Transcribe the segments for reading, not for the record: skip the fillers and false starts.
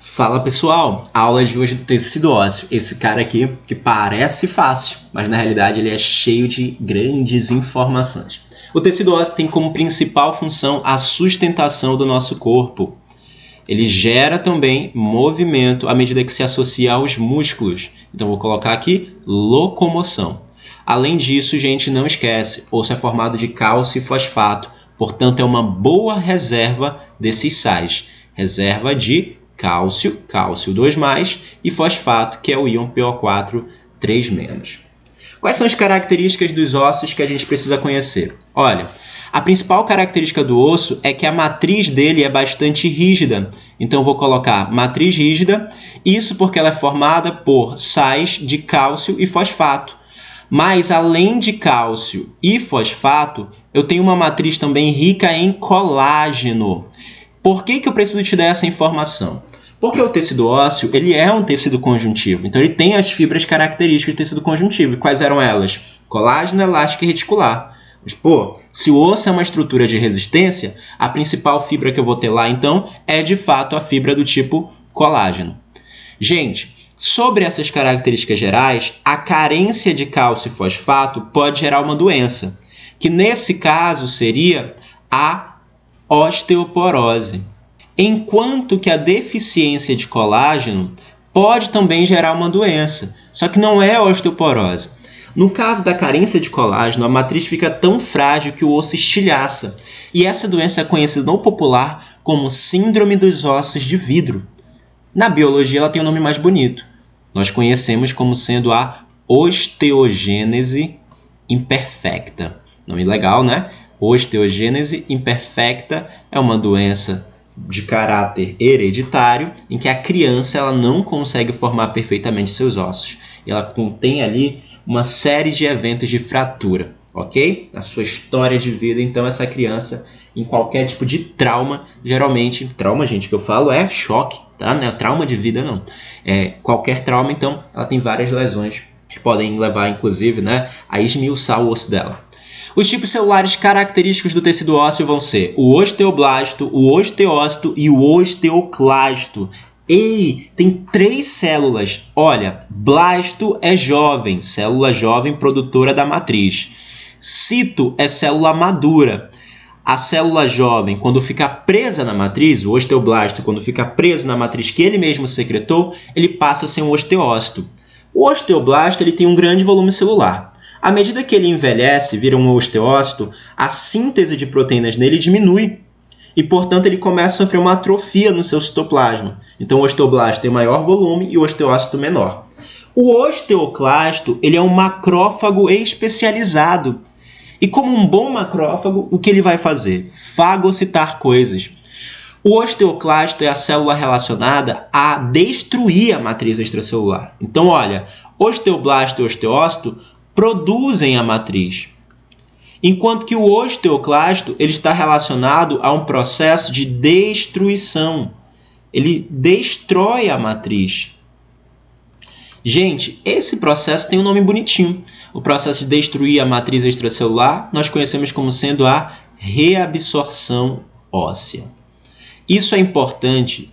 Fala pessoal, aula de hoje do tecido ósseo. Esse cara aqui que parece fácil, mas na realidade ele é cheio de grandes informações. O tecido ósseo tem como principal função a sustentação do nosso corpo. Ele gera também movimento à medida que se associa aos músculos. Então vou colocar aqui locomoção. Além disso, gente, não esquece, osso é formado de cálcio e fosfato, portanto é uma boa reserva desses sais. Reserva de cálcio, cálcio 2+, e fosfato, que é o íon PO4 3-. Quais são as características dos ossos que a gente precisa conhecer? Olha, a principal característica do osso é que a matriz dele é bastante rígida. Então eu vou colocar matriz rígida, isso porque ela é formada por sais de cálcio e fosfato. Mas além de cálcio e fosfato, eu tenho uma matriz também rica em colágeno. Por que eu preciso te dar essa informação? Porque o tecido ósseo ele é um tecido conjuntivo, então ele tem as fibras características do tecido conjuntivo. E quais eram elas? Colágeno, elástico e reticular. Mas, se o osso é uma estrutura de resistência, a principal fibra que eu vou ter lá, então, é de fato a fibra do tipo colágeno. Gente, sobre essas características gerais, a carência de cálcio e fosfato pode gerar uma doença, que nesse caso seria a osteoporose. Enquanto que a deficiência de colágeno pode também gerar uma doença, só que não é a osteoporose. No caso da carência de colágeno, a matriz fica tão frágil que o osso estilhaça, e essa doença é conhecida no popular como síndrome dos ossos de vidro. Na biologia, ela tem um nome mais bonito. Nós conhecemos como sendo a osteogênese imperfecta. Nome legal, né? Osteogênese imperfecta é uma doença de caráter hereditário em que a criança ela não consegue formar perfeitamente seus ossos. Ela contém ali uma série de eventos de fratura, ok? Na sua história de vida, então, essa criança, em qualquer tipo de trauma, geralmente, trauma, gente, que eu falo é choque, tá? Não é trauma de vida, não. Qualquer trauma, então, ela tem várias lesões que podem levar, inclusive, né, a esmiuçar o osso dela. Os tipos celulares característicos do tecido ósseo vão ser o osteoblasto, o osteócito e o osteoclasto. Ei, tem 3 células. Olha, blasto é jovem, célula jovem produtora da matriz. Cito é célula madura. A célula jovem, quando fica presa na matriz, o osteoblasto, quando fica preso na matriz que ele mesmo secretou, ele passa a ser um osteócito. O osteoblasto ele tem um grande volume celular. À medida que ele envelhece, vira um osteócito, a síntese de proteínas nele diminui. E, portanto, ele começa a sofrer uma atrofia no seu citoplasma. Então, o osteoblasto tem maior volume e o osteócito menor. O osteoclasto ele é um macrófago especializado. E como um bom macrófago, o que ele vai fazer? Fagocitar coisas. O osteoclasto é a célula relacionada a destruir a matriz extracelular. Então, olha, osteoblasto e osteócito produzem a matriz. Enquanto que o osteoclasto ele está relacionado a um processo de destruição. Ele destrói a matriz. Gente, esse processo tem um nome bonitinho. O processo de destruir a matriz extracelular nós conhecemos como sendo a reabsorção óssea. Isso é importante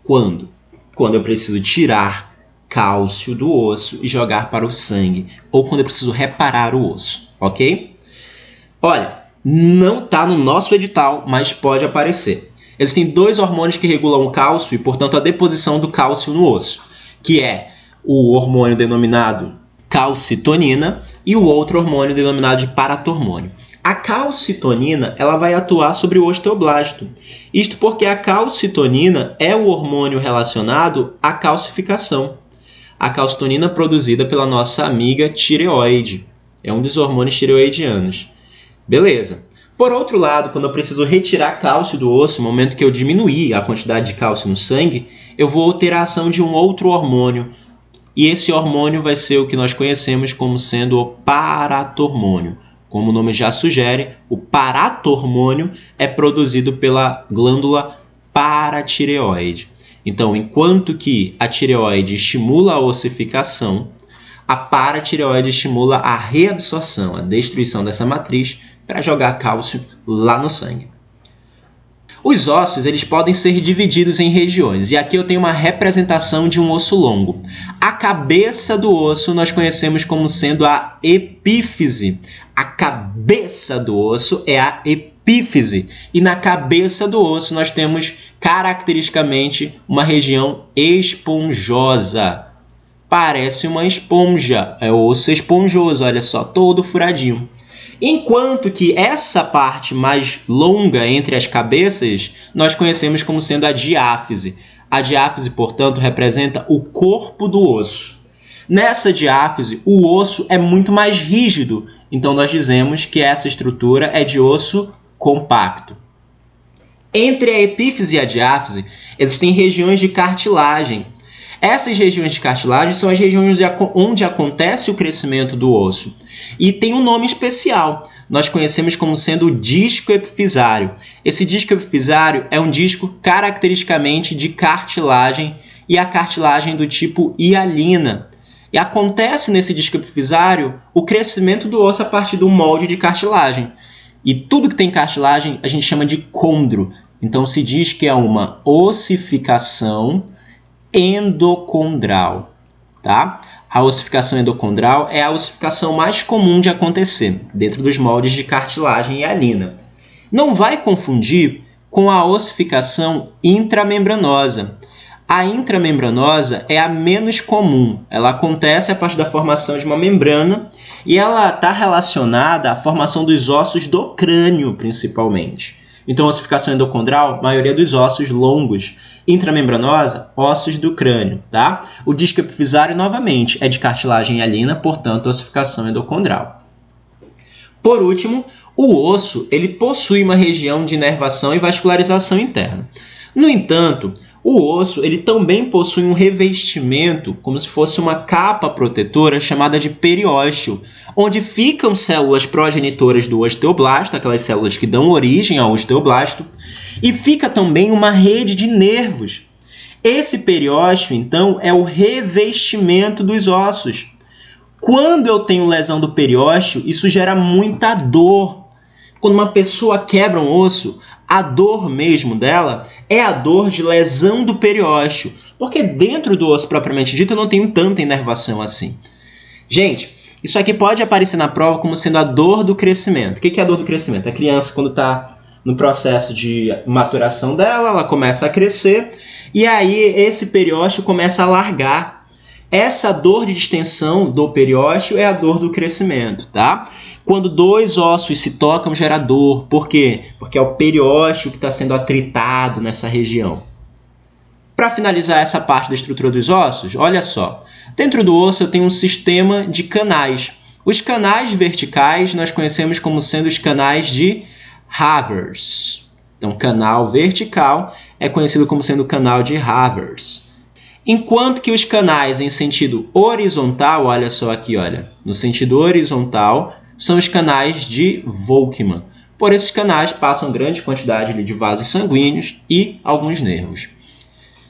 quando eu preciso tirar cálcio do osso e jogar para o sangue, ou quando eu preciso reparar o osso, ok? Olha, não está no nosso edital, mas pode aparecer. Existem 2 hormônios que regulam o cálcio e, portanto, a deposição do cálcio no osso, que é o hormônio denominado calcitonina e o outro hormônio denominado de paratormônio. A calcitonina ela vai atuar sobre o osteoblasto. Isto porque a calcitonina é o hormônio relacionado à calcificação. A calcitonina produzida pela nossa amiga tireoide. É um dos hormônios tireoidianos. Beleza. Por outro lado, quando eu preciso retirar cálcio do osso, no momento que eu diminuir a quantidade de cálcio no sangue, eu vou ter a ação de um outro hormônio. E esse hormônio vai ser o que nós conhecemos como sendo o paratormônio. Como o nome já sugere, o paratormônio é produzido pela glândula paratireoide. Então, enquanto que a tireoide estimula a ossificação, a paratireoide estimula a reabsorção, a destruição dessa matriz para jogar cálcio lá no sangue. Os ossos eles podem ser divididos em regiões, e aqui eu tenho uma representação de um osso longo. A cabeça do osso nós conhecemos como sendo a epífise. A cabeça do osso é a epífise, e na cabeça do osso nós temos caracteristicamente uma região esponjosa. Parece uma esponja, é o osso esponjoso, olha só, todo furadinho. Enquanto que essa parte mais longa entre as cabeças, nós conhecemos como sendo a diáfise. A diáfise, portanto, representa o corpo do osso. Nessa diáfise, o osso é muito mais rígido, então nós dizemos que essa estrutura é de osso compacto. Entre a epífise e a diáfise, existem regiões de cartilagem. Essas regiões de cartilagem são as regiões onde acontece o crescimento do osso. E tem um nome especial. Nós conhecemos como sendo o disco epifisário. Esse disco epifisário é um disco caracteristicamente de cartilagem e a cartilagem do tipo hialina. E acontece nesse disco epifisário o crescimento do osso a partir do molde de cartilagem. E tudo que tem cartilagem a gente chama de condro. Então se diz que é uma ossificação endocondral, tá? A ossificação endocondral é a ossificação mais comum de acontecer dentro dos moldes de cartilagem hialina. Não vai confundir com a ossificação intramembranosa. A intramembranosa é a menos comum. Ela acontece a partir da formação de uma membrana e ela está relacionada à formação dos ossos do crânio, principalmente. Então, ossificação endocondral, maioria dos ossos longos. Intramembranosa, ossos do crânio, tá? O disco epifisário, novamente, é de cartilagem hialina, portanto, ossificação endocondral. Por último, o osso ele possui uma região de inervação e vascularização interna. No entanto, o osso ele também possui um revestimento, como se fosse uma capa protetora chamada de periósteo, onde ficam células progenitoras do osteoblasto, aquelas células que dão origem ao osteoblasto, e fica também uma rede de nervos. Esse periósteo, então, é o revestimento dos ossos. Quando eu tenho lesão do periósteo, isso gera muita dor. Quando uma pessoa quebra um osso, a dor mesmo dela é a dor de lesão do periósteo, porque dentro do osso propriamente dito eu não tenho tanta inervação assim. Gente, isso aqui pode aparecer na prova como sendo a dor do crescimento. O que é a dor do crescimento? A criança, quando está no processo de maturação dela, ela começa a crescer e aí esse periósteo começa a largar. Essa dor de distensão do periósteo é a dor do crescimento, tá? Quando dois ossos se tocam, gera dor. Por quê? Porque é o periósteo que está sendo atritado nessa região. Para finalizar essa parte da estrutura dos ossos, olha só. Dentro do osso eu tenho um sistema de canais. Os canais verticais nós conhecemos como sendo os canais de Havers. Então, canal vertical é conhecido como sendo o canal de Havers. Enquanto que os canais em sentido horizontal, olha só aqui, olha, no sentido horizontal, são os canais de Volkmann. Por esses canais passam grande quantidade de vasos sanguíneos e alguns nervos.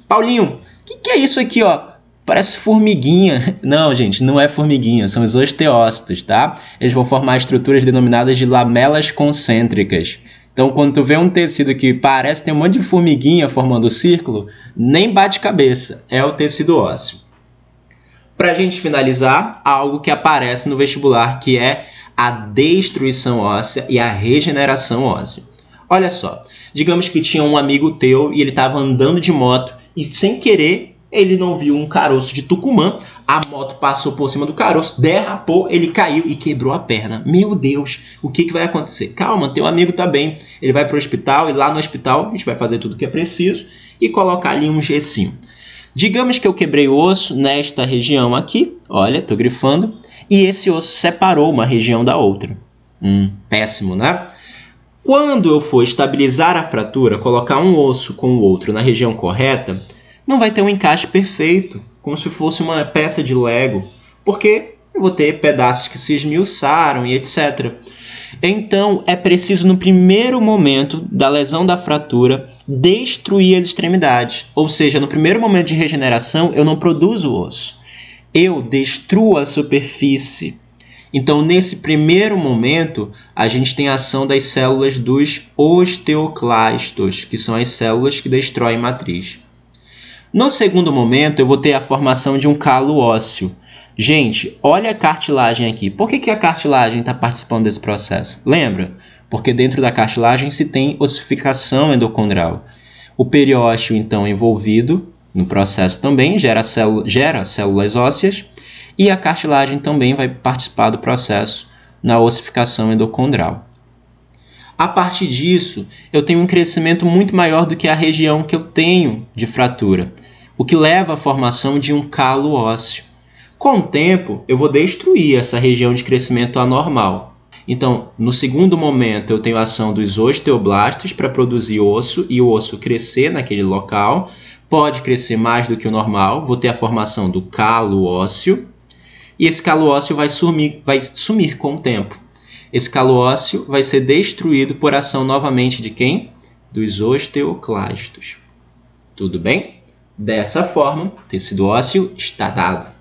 Paulinho, o que é isso aqui, ó? Parece formiguinha. Não, gente, não é formiguinha, são os osteócitos, tá? Eles vão formar estruturas denominadas de lamelas concêntricas. Então, quando tu vê um tecido que parece ter um monte de formiguinha formando círculo, nem bate cabeça, é o tecido ósseo. Para a gente finalizar, algo que aparece no vestibular, que é a destruição óssea e a regeneração óssea. Olha só, digamos que tinha um amigo teu e ele estava andando de moto e, sem querer, ele não viu um caroço de Tucumã, a moto passou por cima do caroço, derrapou, ele caiu e quebrou a perna. Meu Deus, o que vai acontecer? Calma, teu amigo tá bem. Ele vai para o hospital e lá no hospital a gente vai fazer tudo o que é preciso e colocar ali um gessinho. Digamos que eu quebrei o osso nesta região aqui, olha, tô grifando, e esse osso separou uma região da outra. Péssimo, né? Quando eu for estabilizar a fratura, colocar um osso com o outro na região correta, não vai ter um encaixe perfeito, como se fosse uma peça de Lego, porque eu vou ter pedaços que se esmiuçaram e etc. Então, é preciso, no primeiro momento da lesão da fratura, destruir as extremidades. Ou seja, no primeiro momento de regeneração, eu não produzo o osso. Eu destruo a superfície. Então, nesse primeiro momento, a gente tem a ação das células dos osteoclastos, que são as células que destroem matriz. No segundo momento, eu vou ter a formação de um calo ósseo. Gente, olha a cartilagem aqui. Por que a cartilagem está participando desse processo? Lembra? Porque dentro da cartilagem se tem ossificação endocondral. O periósteo, então, envolvido no processo também gera células ósseas e a cartilagem também vai participar do processo na ossificação endocondral. A partir disso, eu tenho um crescimento muito maior do que a região que eu tenho de fratura, o que leva à formação de um calo ósseo. Com o tempo, eu vou destruir essa região de crescimento anormal. Então, no segundo momento, eu tenho a ação dos osteoblastos para produzir osso e o osso crescer naquele local. Pode crescer mais do que o normal, vou ter a formação do calo ósseo e esse calo ósseo vai sumir com o tempo. Esse calo ósseo vai ser destruído por ação novamente de quem? Dos osteoclastos. Tudo bem? Dessa forma, tecido ósseo está dado.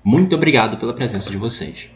Muito obrigado pela presença de vocês.